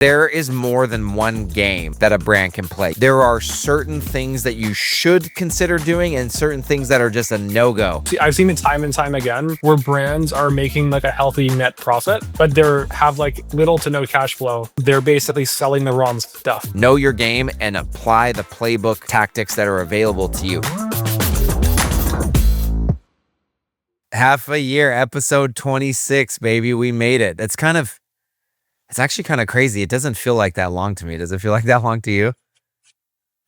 There is more than one game that a brand can play. There are certain things that you should consider doing and certain things that are just a no-go. See, I've seen it time and time again where brands are making like a healthy net profit, but they have like little to no cash flow. They're basically selling the wrong stuff. Know your game and apply the playbook tactics that are available to you. Half a year, episode 26, baby. We made it. It's actually kind of crazy. It doesn't feel like that long to me. Does it feel like that long to you?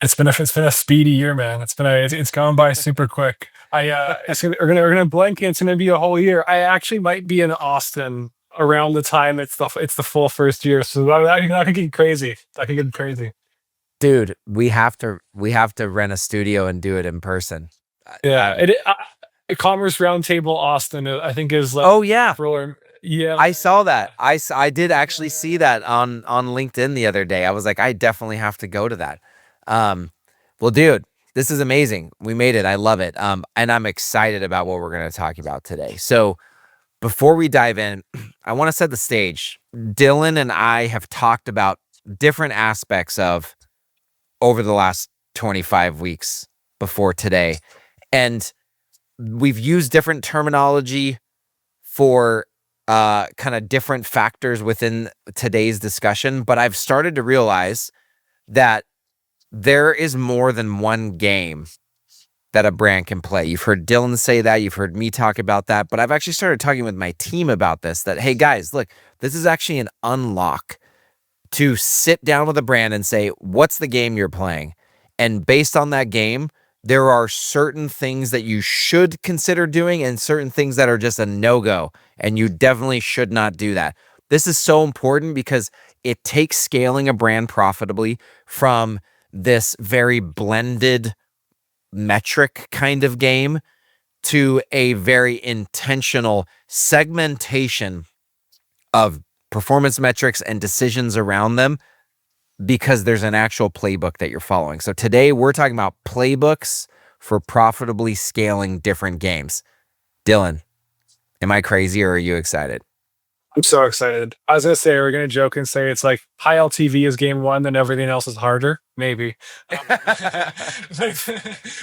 It's been a speedy year, man. It's gone by super quick. We're gonna blink. It's gonna be a whole year. I actually might be in Austin around the time it's the full first year. So that could get crazy. That could get crazy. Dude, we have to rent a studio and do it in person. Yeah, Ecommerce Roundtable Austin, I think is like. Oh yeah. Yeah, I saw that. I did actually see that on LinkedIn the other day. I was like, I definitely have to go to that. Well, dude, this is amazing. We made it. I love it. And I'm excited about what we're going to talk about today. So before we dive in, I want to set the stage. Dylan and I have talked about different aspects of over the last 25 weeks before today. And we've used different terminology for kind of different factors within today's discussion, but I've started to realize that there is more than one game that a brand can play. You've heard Dylan say that, you've heard me talk about that, but I've actually started talking with my team about this, that, hey guys, look, this is actually an unlock to sit down with a brand and say, what's the game you're playing? And based on that game, there are certain things that you should consider doing and certain things that are just a no-go, and you definitely should not do that. This is so important because it takes scaling a brand profitably from this very blended metric kind of game to a very intentional segmentation of performance metrics and decisions around them, because there's an actual playbook that you're following. So today we're talking about playbooks for profitably scaling different games. Dylan, am I crazy or are you excited? I'm so excited. I was gonna say, we're gonna joke and say it's like high LTV is game one, then everything else is harder. Maybe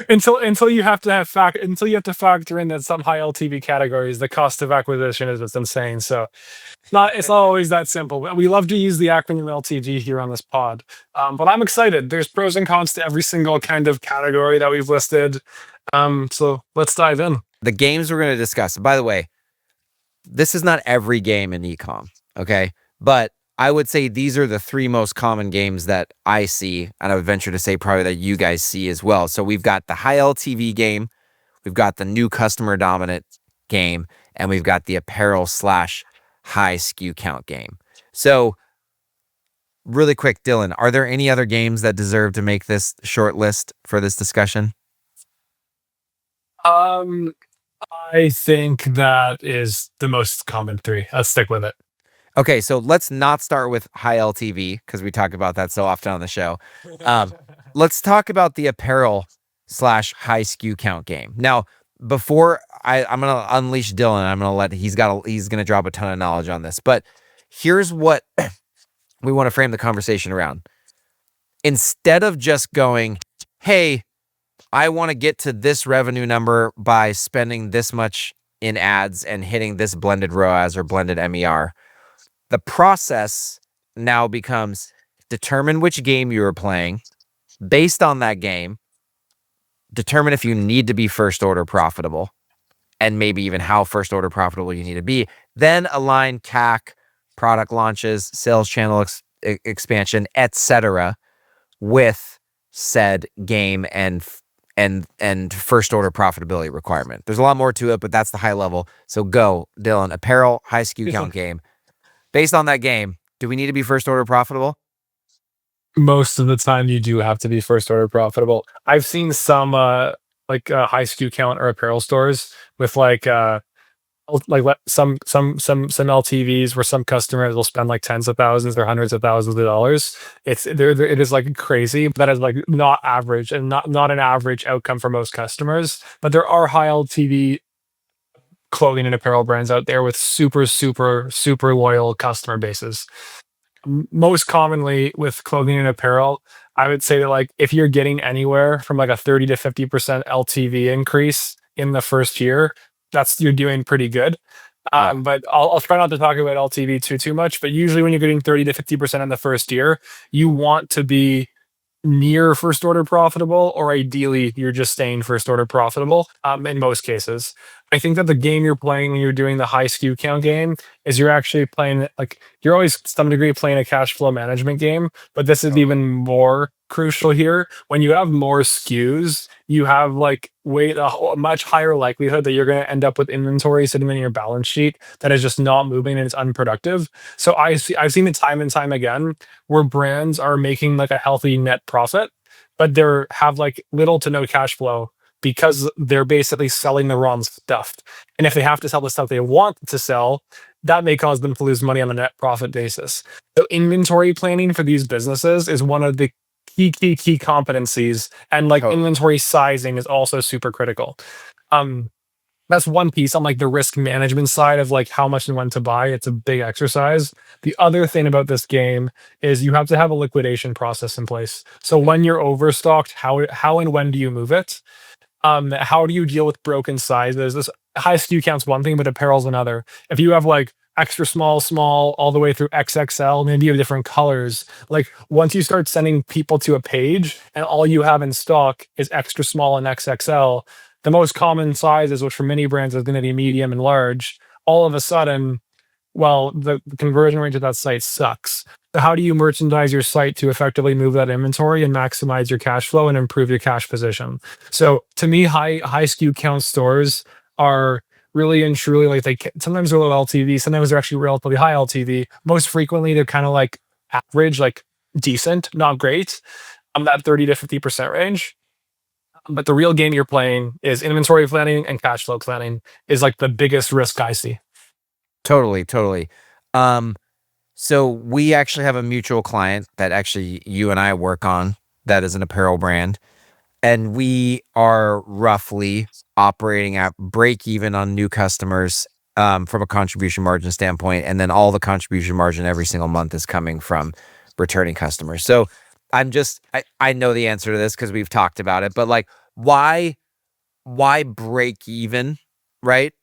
until you have to factor in that some high LTV categories, the cost of acquisition is what's insane. So it's not always that simple. We love to use the acronym LTV here on this pod, but I'm excited. There's pros and cons to every single kind of category that we've listed. So let's dive in. The games we're going to discuss. By the way, this is not every game in ecom, okay? But I would say these are the three most common games that I see, and I would venture to say probably that you guys see as well. So we've got the high LTV game, we've got the new customer dominant game, and we've got the apparel / high SKU count game. So really quick, Dylan, are there any other games that deserve to make this short list for this discussion? I think that is the most common three. Let's stick with it. Okay, so let's not start with high LTV because we talk about that so often on the show. Let's talk about the apparel / high SKU count game. Now, before I'm going to unleash Dylan, I'm going to let he's going to drop a ton of knowledge on this. But here's what we want to frame the conversation around. Instead of just going, hey, I want to get to this revenue number by spending this much in ads and hitting this blended ROAS or blended MER, the process now becomes determine which game you are playing. Based on that game, determine if you need to be first order profitable and maybe even how first order profitable you need to be. Then align CAC, product launches, sales channel expansion, etc., with said game and first order profitability requirement. There's a lot more to it, but that's the high level. So go, Dylan, apparel, high SKU count game. Based on that game, do we need to be first order profitable? Most of the time you do have to be first order profitable. I've seen some high SKU count or apparel stores with some LTVs where some customers will spend like tens of thousands or hundreds of thousands of dollars. It is like crazy. That is like not average and not an average outcome for most customers. But there are high LTV clothing and apparel brands out there with super loyal customer bases. Most commonly with clothing and apparel, I would say that like if you're getting anywhere from like a 30 to 50% LTV increase in the first year, that's you're doing pretty good. Yeah. But I'll try not to talk about LTV too much. But usually when you're getting 30 to 50% in the first year, you want to be near first order profitable, or ideally you're just staying first order profitable in most cases. I think that the game you're playing when you're doing the high SKU count game is you're actually playing like you're always to some degree playing a cash flow management game, but this is Totally. even more crucial here. When you have more SKUs, you have like a much higher likelihood that you're going to end up with inventory sitting in your balance sheet that is just not moving and it's unproductive. So I've seen it time and time again where brands are making like a healthy net profit, but they're have like little to no cash flow because they're basically selling the wrong stuff. And if they have to sell the stuff they want to sell, that may cause them to lose money on a net profit basis. So inventory planning for these businesses is one of the key competencies, and like Totally. inventory sizing is also super critical. Um, that's one piece on like the risk management side of like how much and when to buy. It's a big exercise. The other thing about this game is you have to have a liquidation process in place. So when you're overstocked, how and when do you move it? How do you deal with broken sizes? This high SKU count's one thing, but apparel's another. If you have like extra small, small, all the way through XXL, maybe you have different colors. Like once you start sending people to a page and all you have in stock is extra small and XXL, the most common sizes, which for many brands is going to be medium and large, all of a sudden, well, the conversion rate to that site sucks. So how do you merchandise your site to effectively move that inventory and maximize your cash flow and improve your cash position? So to me, high SKU count stores are really and truly like sometimes they're low LTV, sometimes they're actually relatively high LTV. Most frequently, they're kind of like average, like decent, not great. That 30 to 50% range. But the real game you're playing is inventory planning and cash flow planning is like the biggest risk I see. Totally, totally. Um, so we actually have a mutual client that actually you and I work on that is an apparel brand, and we are roughly operating at break even on new customers from a contribution margin standpoint, and then all the contribution margin every single month is coming from returning customers. So I know the answer to this because we've talked about it, but like why break even, right?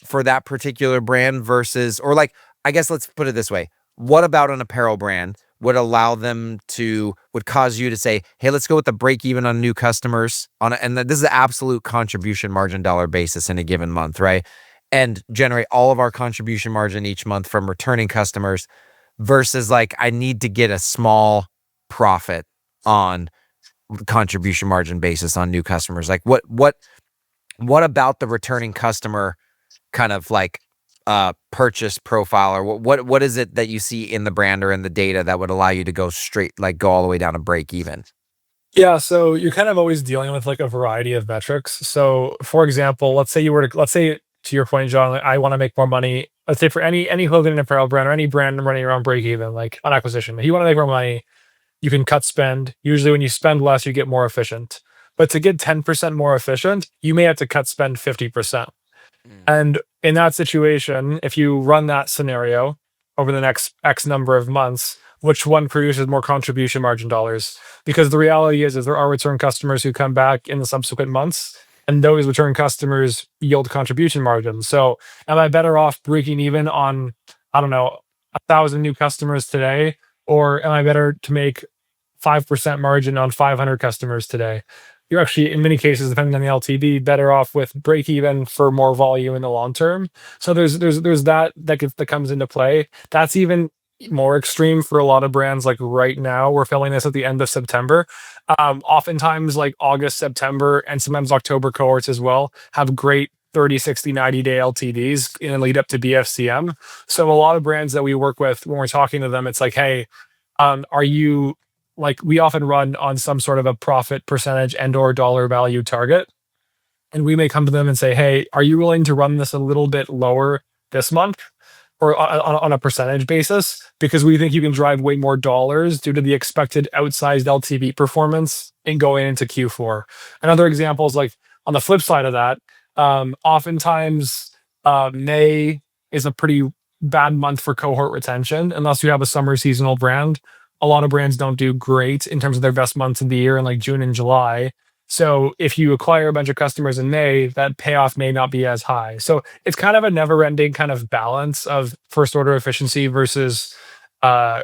For that particular brand versus, or like, I guess let's put it this way. What about an apparel brand would allow them to, would cause you to say, hey, let's go with the break even on new customers and this is the absolute contribution margin dollar basis in a given month, right? And generate all of our contribution margin each month from returning customers versus like, I need to get a small profit on contribution margin basis on new customers. Like what about the returning customer kind of like purchase profile, or what is it that you see in the brand or in the data that would allow you to go straight, like go all the way down to break even? Yeah, so you're kind of always dealing with like a variety of metrics. So, for example, let's say to your point, John, like, I want to make more money. Let's say for any clothing and apparel brand or any brand running around break even, like on acquisition, if you want to make more money, you can cut spend. Usually, when you spend less, you get more efficient. But to get 10% more efficient, you may have to cut spend 50%. Mm. And in that situation, if you run that scenario over the next X number of months, which one produces more contribution margin dollars? Because the reality is there are return customers who come back in the subsequent months, and those return customers yield contribution margin. So, am I better off breaking even on, I don't know, 1,000 new customers today, or am I better to make 5% margin on 500 customers today? You're actually, in many cases, depending on the LTV, better off with break even for more volume in the long term. So there's that comes into play. That's even more extreme for a lot of brands. Like right now, we're filming this at the end of September. Oftentimes, like August, September, and sometimes October cohorts as well have great 30, 60, 90-day LTVs in the lead up to BFCM. So a lot of brands that we work with, when we're talking to them, it's like, hey, are you like we often run on some sort of a profit percentage and or dollar value target, and we may come to them and say, hey, are you willing to run this a little bit lower this month or on a percentage basis, because we think you can drive way more dollars due to the expected outsized LTV performance in going into Q4. Another example is like on the flip side of that, oftentimes May is a pretty bad month for cohort retention unless you have a summer seasonal brand. A lot of brands don't do great in terms of their best months of the year in like June and July. So if you acquire a bunch of customers in May, that payoff may not be as high. So it's kind of a never-ending kind of balance of first order efficiency versus uh,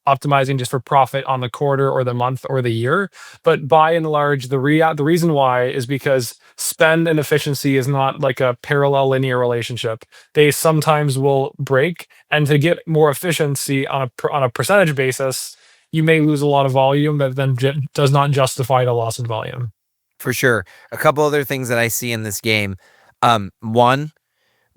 optimizing just for profit on the quarter or the month or the year. But by and large, the reason why is because spend and efficiency is not like a parallel linear relationship. They sometimes will break, and to get more efficiency on a percentage basis, you may lose a lot of volume that then does not justify the loss in volume. For sure. A couple other things that I see in this game. One,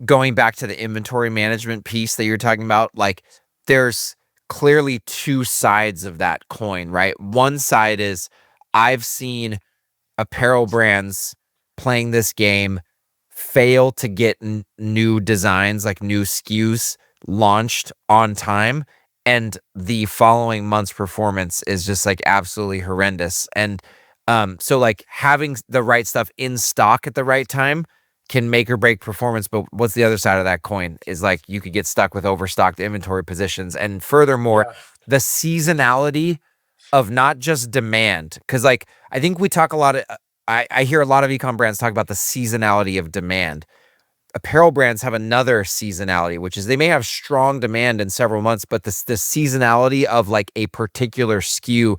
going back to the inventory management piece that you're talking about, like there's clearly two sides of that coin, right? One side is I've seen apparel brands playing this game fail to get new designs, like new SKUs launched on time. And the following month's performance is just like absolutely horrendous. And so like having the right stuff in stock at the right time can make or break performance. But what's the other side of that coin is like you could get stuck with overstocked inventory positions. And furthermore, the seasonality of not just demand. Cause like I think we talk a lot of I hear a lot of ecom brands talk about the seasonality of demand. Apparel brands have another seasonality, which is they may have strong demand in several months, but the seasonality of like a particular SKU.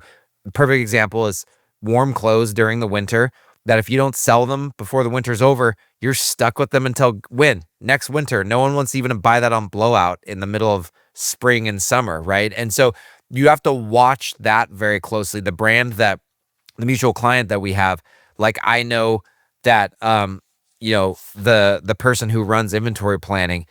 Perfect example is warm clothes during the winter, that if you don't sell them before the winter's over, you're stuck with them until next winter. No one wants even to buy that on blowout in the middle of spring and summer, right? And so you have to watch that very closely. The brand that the mutual client that we have, like I know that the person who runs inventory planning,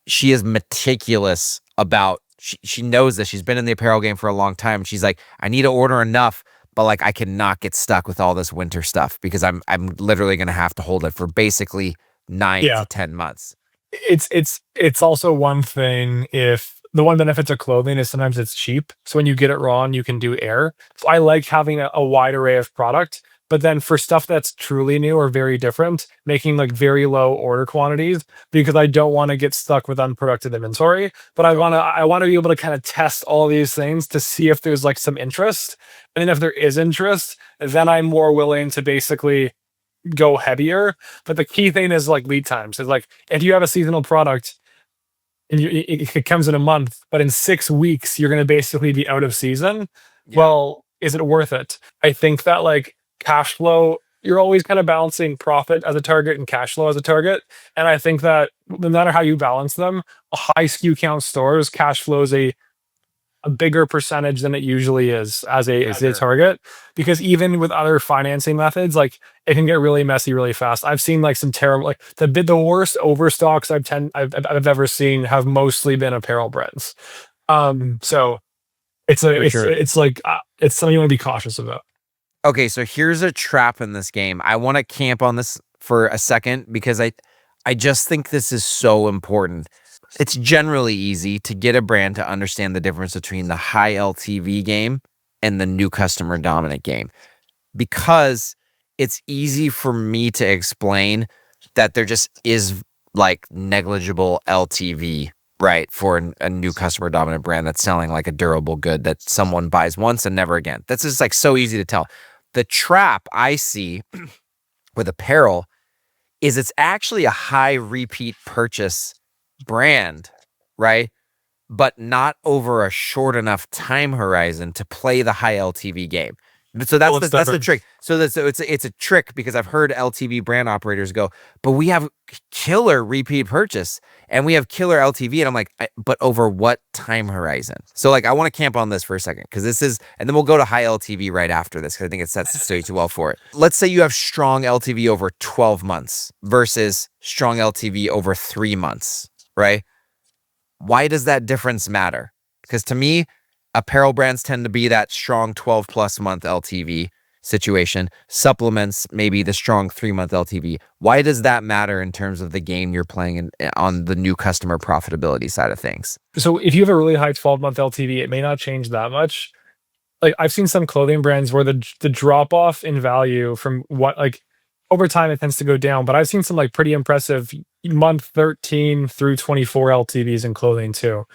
she is meticulous about she knows that she's been in the apparel game for a long time. She's like, I need to order enough, but like I cannot get stuck with all this winter stuff because I'm literally gonna have to hold it for basically 9 to 10 months. It's also one thing if the one benefit of clothing is sometimes it's cheap. So when you get it raw and you can do air. So I like having a wide array of product. But then for stuff that's truly new or very different, making like very low order quantities because I don't want to get stuck with unproductive inventory. But I want to be able to kind of test all these things to see if there's like some interest. And then if there is interest, then I'm more willing to basically go heavier. But the key thing is like lead times. It's like if you have a seasonal product and it comes in a month, but in 6 weeks you're going to basically be out of season. Yeah. Well, is it worth it? I think that like cash flow, you're always kind of balancing profit as a target and cash flow as a target. And I think that no matter how you balance them, a high SKU count stores, cash flow is a bigger percentage than it usually is as a target. Because even with other financing methods, like it can get really messy really fast. I've seen like some terrible, like the worst overstocks I've ever seen have mostly been apparel brands. So it's something you want to be cautious about. Okay, so here's a trap in this game. I want to camp on this for a second because I just think this is so important. It's generally easy to get a brand to understand the difference between the high LTV game and the new customer dominant game, because it's easy for me to explain that there just is like negligible LTV, right, for a new customer dominant brand that's selling like a durable good that someone buys once and never again. That's just like so easy to tell. The trap I see with apparel is it's actually a high repeat purchase brand, right? But not over a short enough time horizon to play the high LTV game. So that's the trick. So it's a trick because I've heard LTV brand operators go, but we have killer repeat purchase and we have killer LTV. And I'm like, but over what time horizon? So like, I want to camp on this for a second because this is, and then we'll go to high LTV right after this because I think it sets the stage well for it. Let's say you have strong LTV over 12 months versus strong LTV over 3 months, right? Why does that difference matter? Because to me, apparel brands tend to be that strong 12 plus month LTV situation, supplements maybe the strong 3-month LTV. Why does that matter in terms of the game you're playing on the new customer profitability side of things? So if you have a really high 12-month LTV, it may not change that much. Like I've seen some clothing brands where the drop off in value from what like over time it tends to go down, but I've seen some like pretty impressive month 13 through 24 LTVs in clothing too.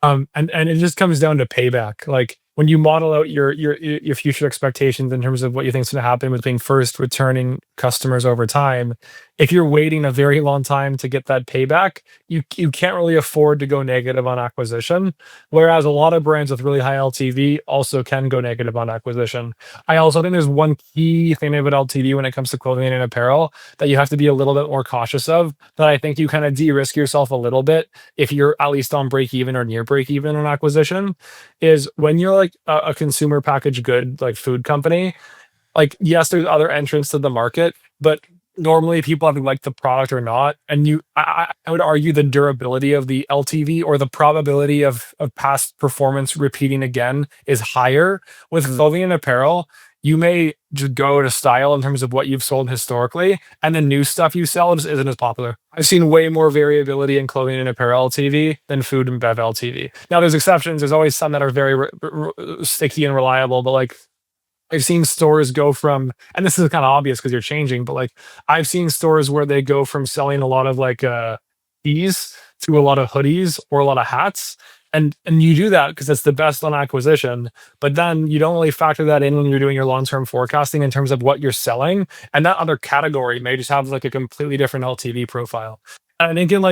And it just comes down to payback. Like when you model out your future expectations in terms of what you think is going to happen between first returning customers over time, if you're waiting a very long time to get that payback, you can't really afford to go negative on acquisition. Whereas a lot of brands with really high LTV also can go negative on acquisition. I also think there's one key thing about LTV when it comes to clothing and apparel that you have to be a little bit more cautious of. That I think you kind of de-risk yourself a little bit if you're at least on break even or near break even on acquisition, is when you're like a consumer packaged good like food company. Like yes, there's other entrants to the market, but normally people have like the product or not, and I would argue the durability of the LTV or the probability of past performance repeating again is higher with clothing and apparel. You may just go to style in terms of what you've sold historically, and the new stuff you sell just isn't as popular. I've seen way more variability in clothing and apparel LTV than food and bev LTV. Now, there's exceptions. There's always some that are very sticky and reliable, but like I've seen stores go from, and this is kind of obvious because you're changing, but like I've seen stores where they go from selling a lot of like tees to a lot of hoodies or a lot of hats. And you do that because it's the best on acquisition, but then you don't really factor that in when you're doing your long-term forecasting in terms of what you're selling. And that other category may just have like a completely different LTV profile. And I think in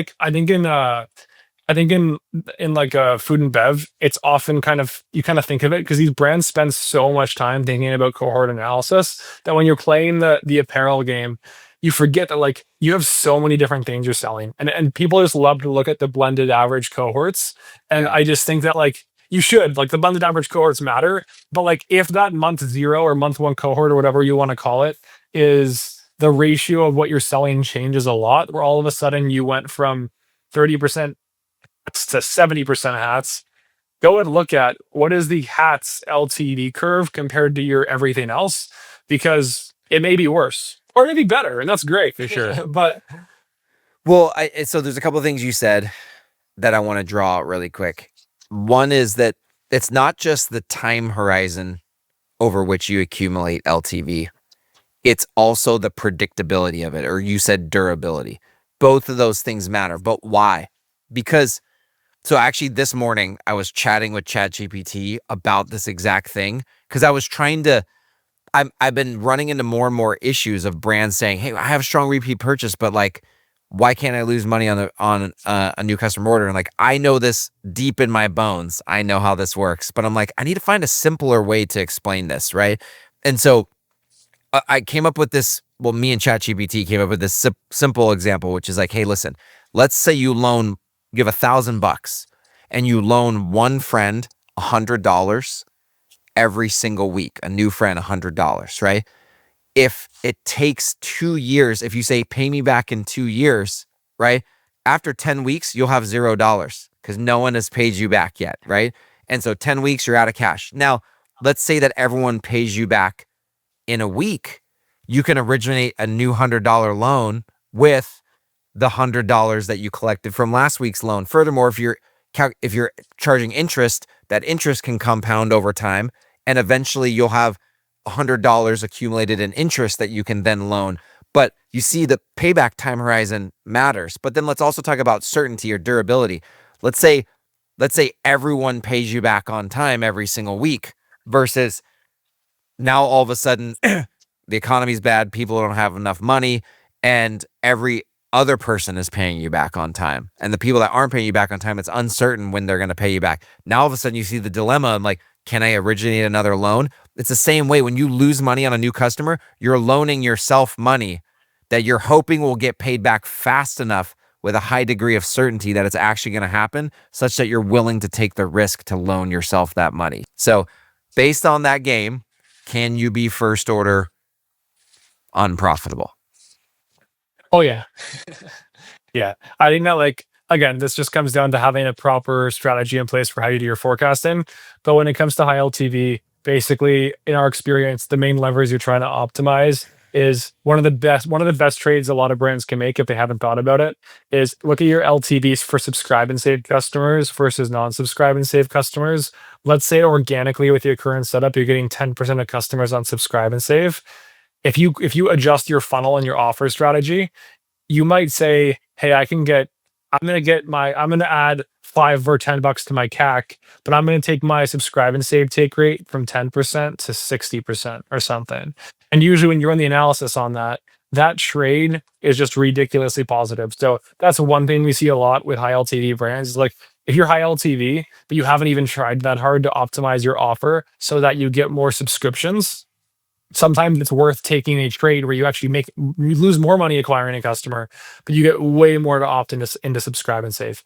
like food and bev, it's often kind of you kind of think of it because these brands spend so much time thinking about cohort analysis that when you're playing the apparel game, you forget that like you have so many different things you're selling, and people just love to look at the blended average cohorts. And I just think that like you should like the blended average cohorts matter, but like if that month zero or month one cohort or whatever you want to call it is the ratio of what you're selling changes a lot, where all of a sudden you went from 30% to 70% hats, go and look at what is the hats LTV curve compared to your everything else, because it may be worse or maybe better, and that's great for sure. but Well, so there's a couple of things you said that I want to draw out really quick. One is that it's not just the time horizon over which you accumulate LTV. It's also the predictability of it, or you said durability. Both of those things matter, but why? Because so actually this morning I was chatting with ChatGPT about this exact thing because I was trying to I've been running into more and more issues of brands saying, "Hey, I have strong repeat purchase, but like, why can't I lose money on a new customer order?" And like, I know this deep in my bones. I know how this works, but I'm like, I need to find a simpler way to explain this, right? And so I came up with this. Well, me and ChatGPT came up with this simple example, which is like, hey, listen, let's say you give $1,000 and you loan one friend $100 every single week, a new friend $100, right? If it takes 2 years, if you say pay me back in 2 years, right? After 10 weeks, you'll have $0 because no one has paid you back yet, right? And so 10 weeks, you're out of cash. Now, let's say that everyone pays you back in a week. You can originate a new $100 loan with the $100 that you collected from last week's loan. Furthermore, if you're charging interest, that interest can compound over time, and eventually you'll have $100 accumulated in interest that you can then loan. But you see, the payback time horizon matters. But then let's also talk about certainty or durability. Let's say everyone pays you back on time every single week versus now all of a sudden the economy's bad, people don't have enough money, and every other person is paying you back on time. And the people that aren't paying you back on time, it's uncertain when they're going to pay you back. Now all of a sudden you see the dilemma. I'm like, can I originate another loan? It's the same way when you lose money on a new customer, you're loaning yourself money that you're hoping will get paid back fast enough with a high degree of certainty that it's actually going to happen, such that you're willing to take the risk to loan yourself that money. So based on that game, can you be first order unprofitable? oh yeah. Yeah, I think that like again, this just comes down to having a proper strategy in place for how you do your forecasting. But when it comes to high LTV, basically in our experience, the main levers you're trying to optimize is one of the best trades a lot of brands can make if they haven't thought about it is look at your LTVs for subscribe and save customers versus non-subscribe and save customers. Let's say organically with your current setup, you're getting 10% of customers on subscribe and save. If you adjust your funnel and your offer strategy, you might say, hey, I'm going to add 5 or 10 bucks to my CAC, but I'm going to take my subscribe and save take rate from 10% to 60% or something. And usually when you run the analysis on that, that trade is just ridiculously positive. So that's one thing we see a lot with high LTV brands is like, if you're high LTV, but you haven't even tried that hard to optimize your offer so that you get more subscriptions, sometimes it's worth taking a trade where you lose more money acquiring a customer, but you get way more to opt into subscribe and save.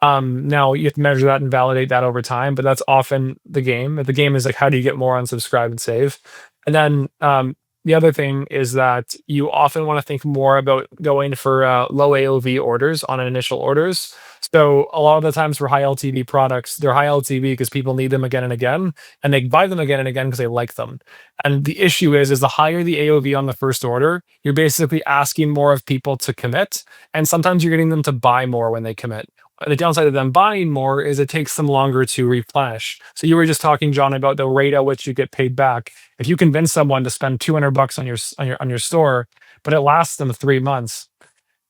Now you have to measure that and validate that over time, but that's often the game. The game is like, how do you get more on subscribe and save? And then the other thing is that you often want to think more about going for low AOV orders on initial orders. So a lot of the times for high LTV products, they're high LTV because people need them again and again, and they buy them again and again because they like them. And the issue is the higher the AOV on the first order, you're basically asking more of people to commit, and sometimes you're getting them to buy more when they commit. The downside of them buying more is it takes them longer to replenish. So you were just talking, John, about the rate at which you get paid back. If you convince someone to spend 200 bucks on your store, but it lasts them 3 months,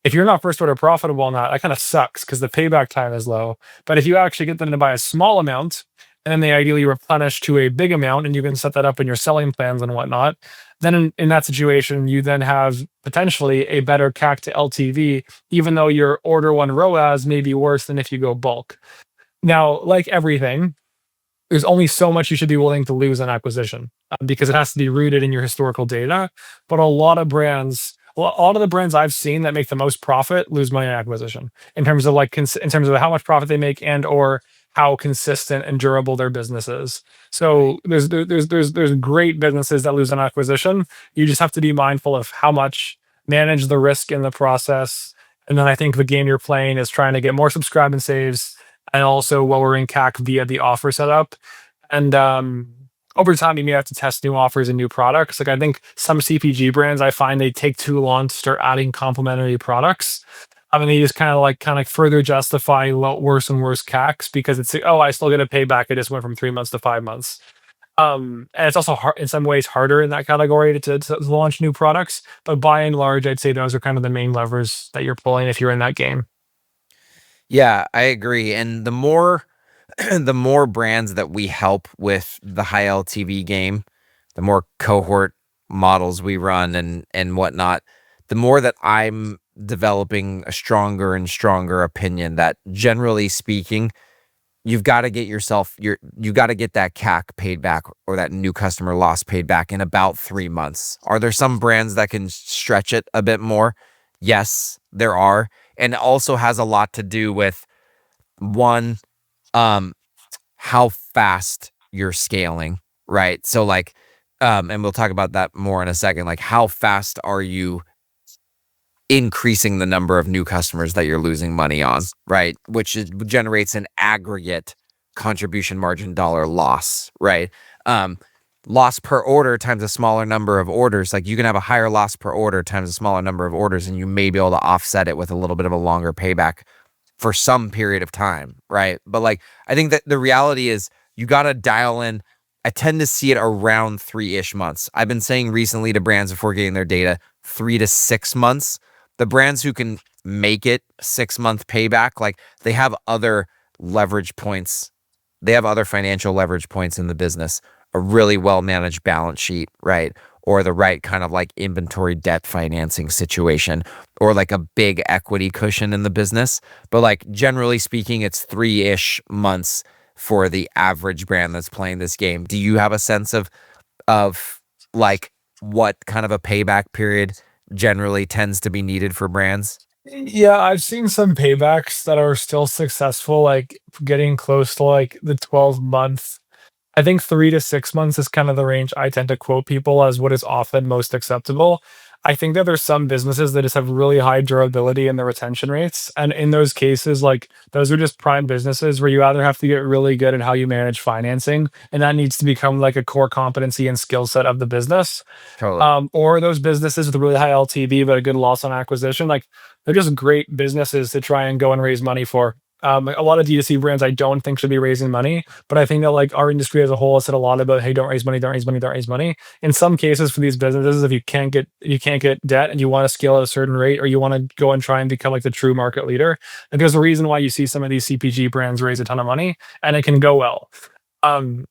if you're not first order profitable on that, that kind of sucks because the payback time is low. But if you actually get them to buy a small amount and then they ideally replenish to a big amount and you can set that up in your selling plans and whatnot, then in that situation, you then have potentially a better CAC to LTV, even though your order one ROAS may be worse than if you go bulk. Now, like everything, there's only so much you should be willing to lose on acquisition because it has to be rooted in your historical data. But a lot of the brands I've seen that make the most profit lose money on acquisition in terms of in terms of how much profit they make and or how consistent and durable their business is. So there's great businesses that lose on acquisition. You just have to be mindful of how much, manage the risk in the process. And then I think the game you're playing is trying to get more subscribe and saves and also lowering CAC via the offer setup. And over time, you may have to test new offers and new products. Like I think some CPG brands, I find they take too long to start adding complementary products. I mean, they just kind of further justify worse and worse CACs because it's like, oh, I still get a payback. It just went from 3 months to 5 months. And it's also hard, in some ways harder in that category to launch new products. But by and large, I'd say those are kind of the main levers that you're pulling if you're in that game. Yeah, I agree. And the more the more brands that we help with the high LTV game, the more cohort models we run and whatnot, the more that I'm developing a stronger and stronger opinion that generally speaking, you've got to get you got to get that CAC paid back or that new customer loss paid back in about 3 months. Are there some brands that can stretch it a bit more? Yes, there are. And it also has a lot to do with one, how fast you're scaling, right? So like, and we'll talk about that more in a second. Like, how fast are you increasing the number of new customers that you're losing money on, right? Which generates an aggregate contribution margin dollar loss, right? Loss per order times a smaller number of orders. Like you can have a higher loss per order times a smaller number of orders, and you may be able to offset it with a little bit of a longer payback for some period of time, right? But like, I think that the reality is you got to dial in. I tend to see it around 3-ish months. I've been saying recently to brands before getting their data, 3 to 6 months. The brands who can make it 6-month payback, like they have other leverage points. They have other financial leverage points in the business, a really well-managed balance sheet, right? Or the right kind of like inventory debt financing situation, or like a big equity cushion in the business. But like generally speaking, it's 3-ish months for the average brand that's playing this game. Do you have a sense of like what kind of a payback period generally tends to be needed for brands? Yeah, I've seen some paybacks that are still successful, like getting close to like the 12-month. I think 3 to 6 months is kind of the range I tend to quote people as what is often most acceptable. I think that there's some businesses that just have really high durability in the retention rates. And in those cases, like those are just prime businesses where you either have to get really good at how you manage financing, and that needs to become like a core competency and skill set of the business. Totally. Or those businesses with a really high LTV but a good loss on acquisition, like they're just great businesses to try and go and raise money for. A lot of D2C brands I don't think should be raising money, but I think that like our industry as a whole has said a lot about, hey, don't raise money, don't raise money, don't raise money. In some cases for these businesses, if you can't get debt and you want to scale at a certain rate, or you want to go and try and become like the true market leader, like there's a reason why you see some of these CPG brands raise a ton of money and it can go well.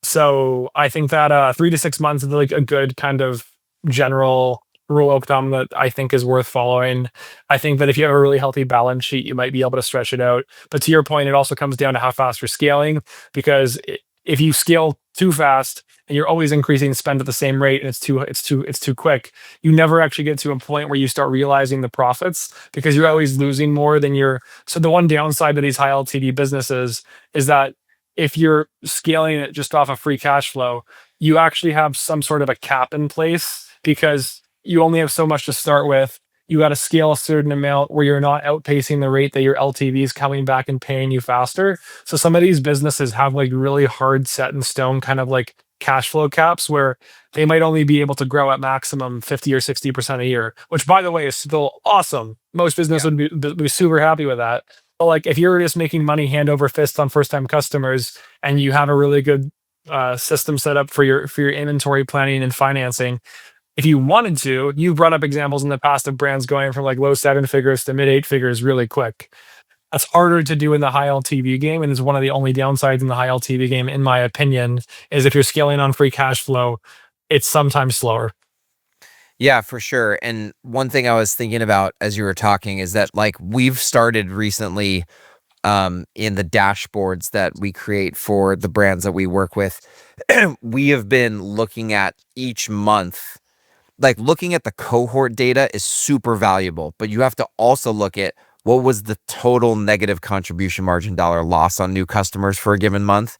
So I think that 3 to 6 months is like a good kind of general rule of thumb that I think is worth following. I think that if you have a really healthy balance sheet, you might be able to stretch it out. But to your point, it also comes down to how fast you're scaling, because if you scale too fast and you're always increasing spend at the same rate and it's too quick, you never actually get to a point where you start realizing the profits, because you're always losing more than you're. So the one downside to these high LTV businesses is that if you're scaling it just off of free cash flow, you actually have some sort of a cap in place, because you only have so much to start with. You got to scale a certain amount where you're not outpacing the rate that your LTV is coming back and paying you faster. So some of these businesses have like really hard set in stone kind of like cash flow caps, where they might only be able to grow at maximum 50 or 60% a year, which by the way is still awesome. Most business would be super happy with that. But like if you're just making money hand over fist on first time customers and you have a really good system set up for your inventory planning and financing, if you wanted to, you brought up examples in the past of brands going from like low 7 figures to mid 8 figures really quick. That's harder to do in the high LTV game, and is one of the only downsides in the high LTV game, in my opinion, is if you're scaling on free cash flow, it's sometimes slower. Yeah, for sure. And one thing I was thinking about as you were talking is that like we've started recently in the dashboards that we create for the brands that we work with, we have been looking at each month. Like looking at the cohort data is super valuable, but you have to also look at what was the total negative contribution margin dollar loss on new customers for a given month,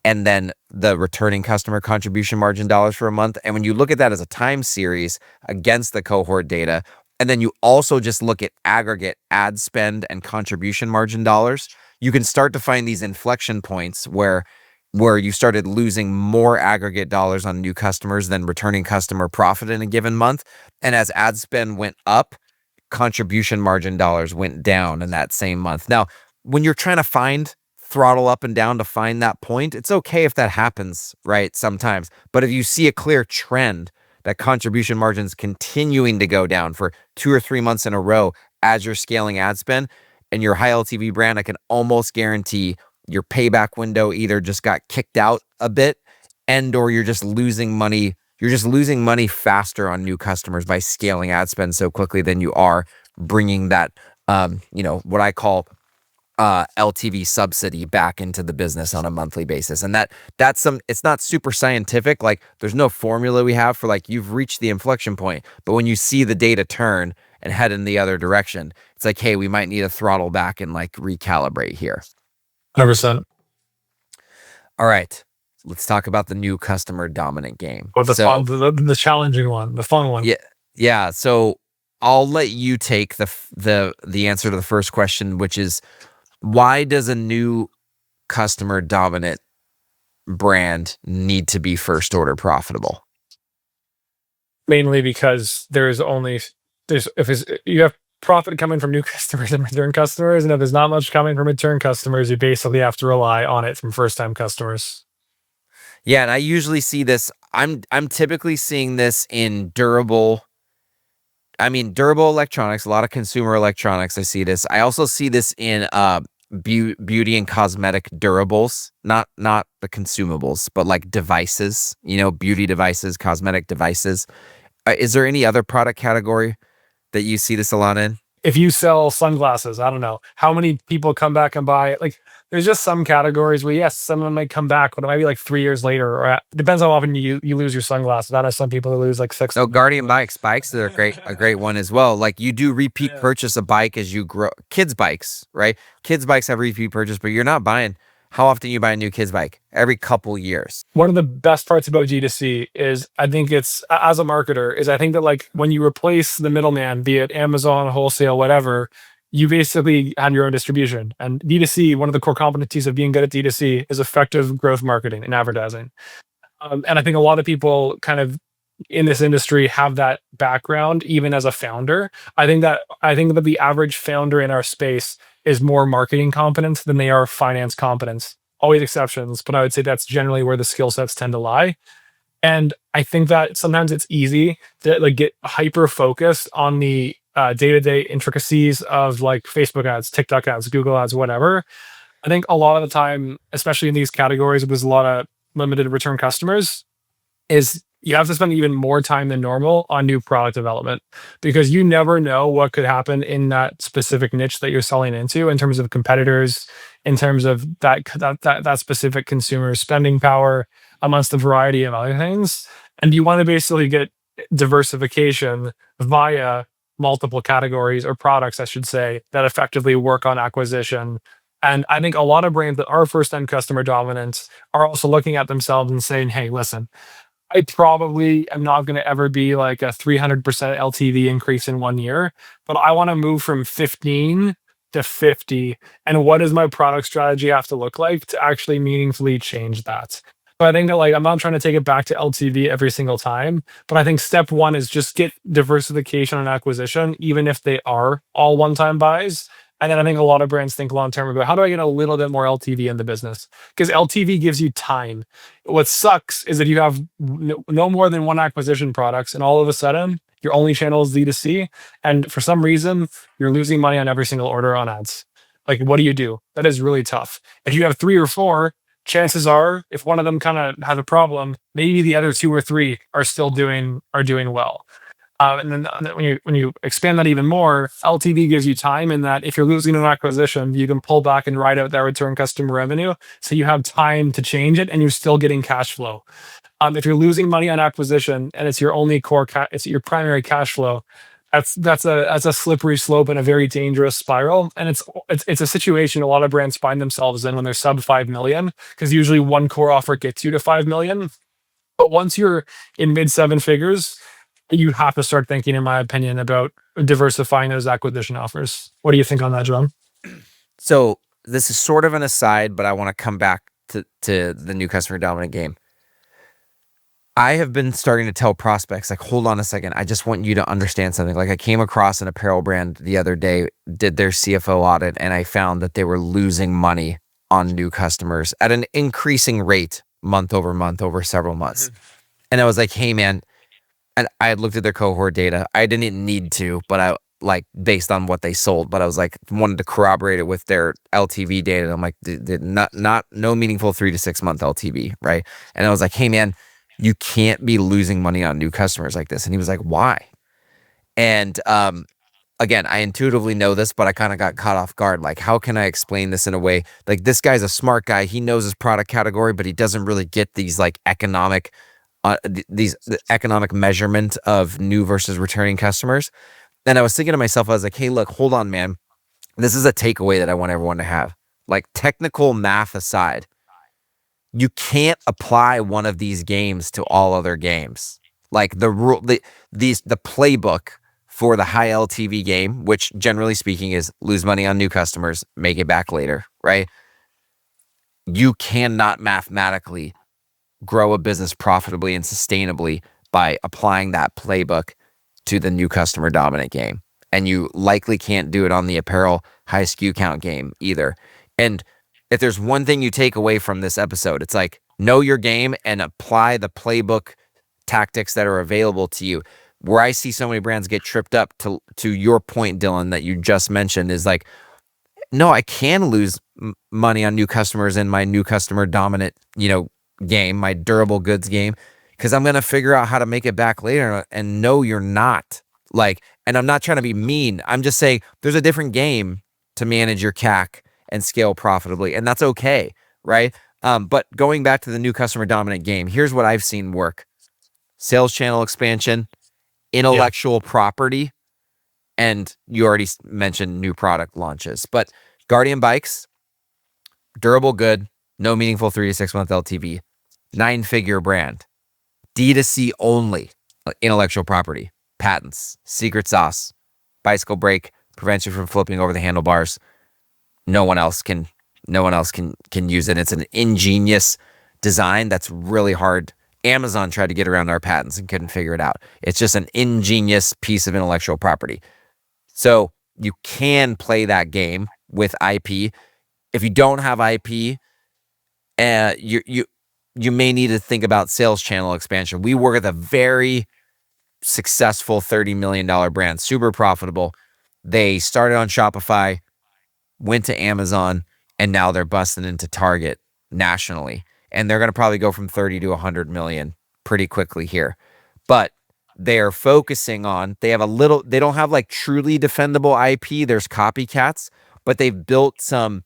and then the returning customer contribution margin dollars for a month. And when you look at that as a time series against the cohort data, and then you also just look at aggregate ad spend and contribution margin dollars, you can start to find these inflection points where you started losing more aggregate dollars on new customers than returning customer profit in a given month. And as ad spend went up, contribution margin dollars went down in that same month. Now, when you're trying to throttle up and down to find that point, it's okay if that happens, right? Sometimes. But if you see a clear trend that contribution margins continuing to go down for 2 or 3 months in a row as you're scaling ad spend and your high LTV brand, I can almost guarantee your payback window either just got kicked out a bit or you're just losing money. You're just losing money faster on new customers by scaling ad spend so quickly than you are bringing that, what I call LTV subsidy back into the business on a monthly basis. And it's not super scientific. Like there's no formula we have for like, you've reached the inflection point, but when you see the data turn and head in the other direction, it's like, hey, we might need to throttle back and like recalibrate here. 100%. All right. Let's talk about the new customer dominant game. Or the challenging one, the fun one. Yeah. So I'll let you take the answer to the first question, which is, why does a new customer dominant brand need to be first order profitable? Mainly because you have profit coming from new customers and return customers, and if there's not much coming from return customers, you basically have to rely on it from first time customers. Yeah, and I usually see this. I'm typically seeing this in durable electronics, a lot of consumer electronics. I see this. I also see this in beauty and cosmetic durables, not the consumables, but like devices, beauty devices, cosmetic devices. Is there any other product category that you see this a lot in? If you sell sunglasses, I don't know how many people come back and buy. Like, there's just some categories where yes, someone might come back, but it might be like 3 years later, or it depends how often you lose your sunglasses. I know some people who lose like 6. Oh, Guardian bikes are a great one as well. Like you do repeat purchase a bike as you grow. Kids bikes, right? Kids bikes have repeat purchase, but you're not buying. How often you buy a new kids bike? Every couple years. One of the best parts about D2C is, I think it's, as a marketer, is I think that like when you replace the middleman, be it Amazon, wholesale, whatever, you basically have your own distribution. And D2C, one of the core competencies of being good at D2C is effective growth marketing and advertising. And I think a lot of people kind of in this industry have that background, even as a founder. I think that the average founder in our space is more marketing competence than they are finance competence. Always exceptions, but I would say that's generally where the skill sets tend to lie. And I think that sometimes it's easy to like get hyper focused on the day-to-day intricacies of like Facebook ads, TikTok ads, Google ads, whatever. I think a lot of the time, especially in these categories, with a lot of limited return customers, is you have to spend even more time than normal on new product development, because you never know what could happen in that specific niche that you're selling into in terms of competitors, in terms of that specific consumer spending power, amongst a variety of other things. And you want to basically get diversification via multiple categories or products, I should say, that effectively work on acquisition. And I think a lot of brands that are first end customer dominant are also looking at themselves and saying, hey, listen, I probably am not going to ever be like a 300% LTV increase in 1 year, but I want to move from 15 to 50. And what does my product strategy have to look like to actually meaningfully change that? So I think that like I'm not trying to take it back to LTV every single time, but I think step one is just get diversification on acquisition, even if they are all one-time buys. And then I think a lot of brands think long term about how do I get a little bit more LTV in the business? Because LTV gives you time. What sucks is that you have no more than one acquisition products, and all of a sudden your only channel is D2C, and for some reason you're losing money on every single order on ads. Like, what do you do? That is really tough. If you have 3 or 4, chances are, if one of them kind of has a problem, maybe the other 2 or 3 are still doing well. And then when you expand that even more, LTV gives you time in that if you're losing an acquisition, you can pull back and ride out that return customer revenue. So you have time to change it and you're still getting cash flow. If you're losing money on acquisition and it's your only it's your primary cash flow, that's a slippery slope and a very dangerous spiral. And it's a situation a lot of brands find themselves in when they're sub 5 million, because usually one core offer gets you to 5 million. But once you're in mid 7 figures, you have to start thinking, in my opinion, about diversifying those acquisition offers. What do you think on that, John? So this is sort of an aside, but I want to come back to the new customer dominant game. I have been starting to tell prospects, like, hold on a second. I just want you to understand something. Like, I came across an apparel brand the other day, did their CFO audit, and I found that they were losing money on new customers at an increasing rate month over month over several months. And I was like, hey, man, and I had looked at their cohort data. I didn't need to, but I like based on what they sold, but I was like, wanted to corroborate it with their LTV data. And I'm like, no meaningful 3 to 6 month LTV. Right. And I was like, hey man, you can't be losing money on new customers like this. And he was like, why? And, again, I intuitively know this, but I kind of got caught off guard. Like, how can I explain this in a way? Like, this guy's a smart guy. He knows his product category, but he doesn't really get these like economic measurement of new versus returning customers. And I was thinking to myself, I was like, hey, look, hold on, man. This is a takeaway that I want everyone to have. Like, technical math aside, you can't apply one of these games to all other games. Like the playbook for the high LTV game, which generally speaking is lose money on new customers, make it back later, right? You cannot mathematically grow a business profitably and sustainably by applying that playbook to the new customer dominant game. And you likely can't do it on the apparel high SKU count game either. And if there's one thing you take away from this episode, it's like, know your game and apply the playbook tactics that are available to you. Where I see so many brands get tripped up to your point, Dylan, that you just mentioned is like, no, I can lose money on new customers in my new customer dominant, game, my durable goods game, because I'm going to figure out how to make it back later. And no, you're not. Like, and I'm not trying to be mean. I'm just saying there's a different game to manage your CAC and scale profitably. And that's okay, right? But going back to the new customer dominant game, here's what I've seen work. Sales channel expansion, intellectual property, and you already mentioned new product launches. But Guardian Bikes, durable good, no meaningful 3 to 6 month LTV, 9-figure brand, D2C only, intellectual property, patents, secret sauce, bicycle brake, prevents you from flipping over the handlebars. No one else can use it. It's an ingenious design that's really hard. Amazon tried to get around our patents and couldn't figure it out. It's just an ingenious piece of intellectual property. So you can play that game with IP. If you don't have IP, you may need to think about sales channel expansion. We work with a very successful $30 million brand, super profitable. They started on Shopify, went to Amazon, and now they're busting into Target nationally. And they're going to probably go from 30 to 100 million pretty quickly here. But they're focusing on, they don't have like truly defendable IP. There's copycats, but they've built some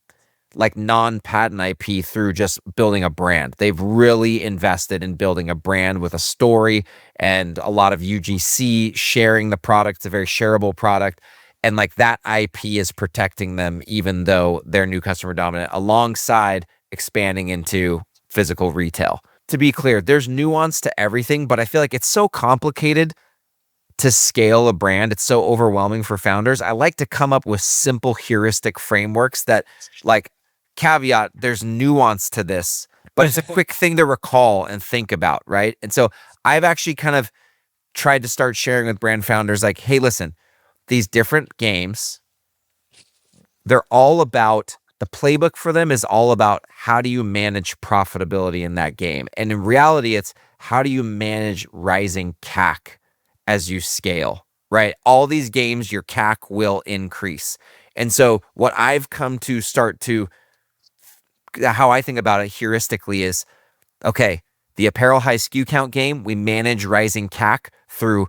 like non-patent IP through just building a brand. They've really invested in building a brand with a story and a lot of UGC sharing the product. It's a very shareable product. And like that IP is protecting them, even though they're new customer dominant, alongside expanding into physical retail. To be clear, there's nuance to everything, but I feel like it's so complicated to scale a brand. It's so overwhelming for founders. I like to come up with simple heuristic frameworks that, like, caveat, there's nuance to this, but it's a quick thing to recall and think about, right? And so I've actually kind of tried to start sharing with brand founders like, hey, listen, these different games, they're all about, the playbook for them is all about how do you manage profitability in that game? And in reality, it's how do you manage rising CAC as you scale, right? All these games, your CAC will increase. And so what I've come to start to, how I think about it heuristically is, okay, the apparel high SKU count game, we manage rising CAC through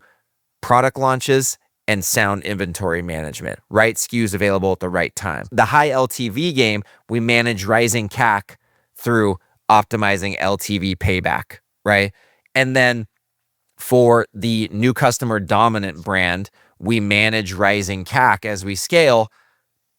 product launches and sound inventory management, right SKUs available at the right time. The high LTV game, we manage rising CAC through optimizing LTV payback, right? And then for the new customer dominant brand, we manage rising CAC as we scale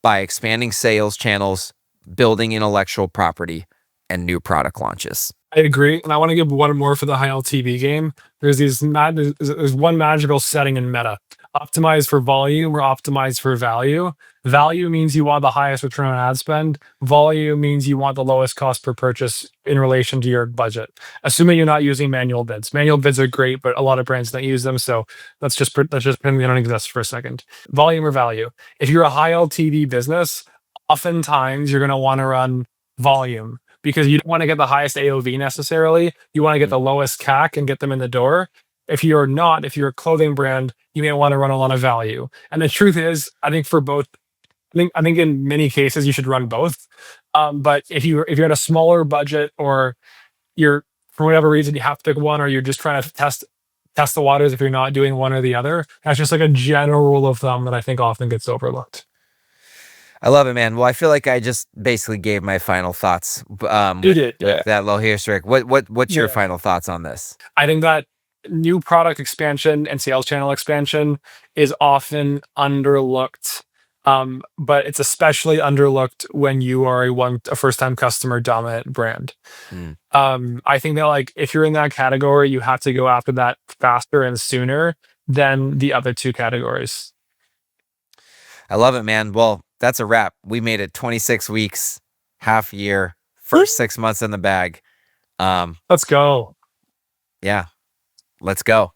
by expanding sales channels, building intellectual property, and new product launches. I agree, and I want to give one more for the high LTV game. There's one magical setting in meta: optimize for volume or optimize for value. Value means you want the highest return on ad spend. Volume means you want the lowest cost per purchase in relation to your budget. Assuming you're not using manual bids. Manual bids are great, but a lot of brands don't use them. So let's just pretend they don't exist for a second. Volume or value. If you're a high LTV business, oftentimes you're going to want to run volume, because you don't want to get the highest AOV necessarily. You want to get the lowest CAC and get them in the door. If you're a clothing brand, you may want to run a lot of value. And the truth is, I think for both, I think in many cases you should run both. But if you're at a smaller budget, or you're, for whatever reason, you have to pick one, or you're just trying to test the waters if you're not doing one or the other, that's just like a general rule of thumb that I think often gets overlooked. I love it, man. Well, I feel like I just basically gave my final thoughts. You did, yeah. That little heuristic. What's your final thoughts on this? I think that new product expansion and sales channel expansion is often underlooked, but it's especially underlooked when you are a first-time customer dominant brand. I think that, like, if you're in that category, you have to go after that faster and sooner than the other two categories. I love it, man. Well, that's a wrap. We made it 26 weeks, half year, first 6 months in the bag. Let's go. Yeah, let's go.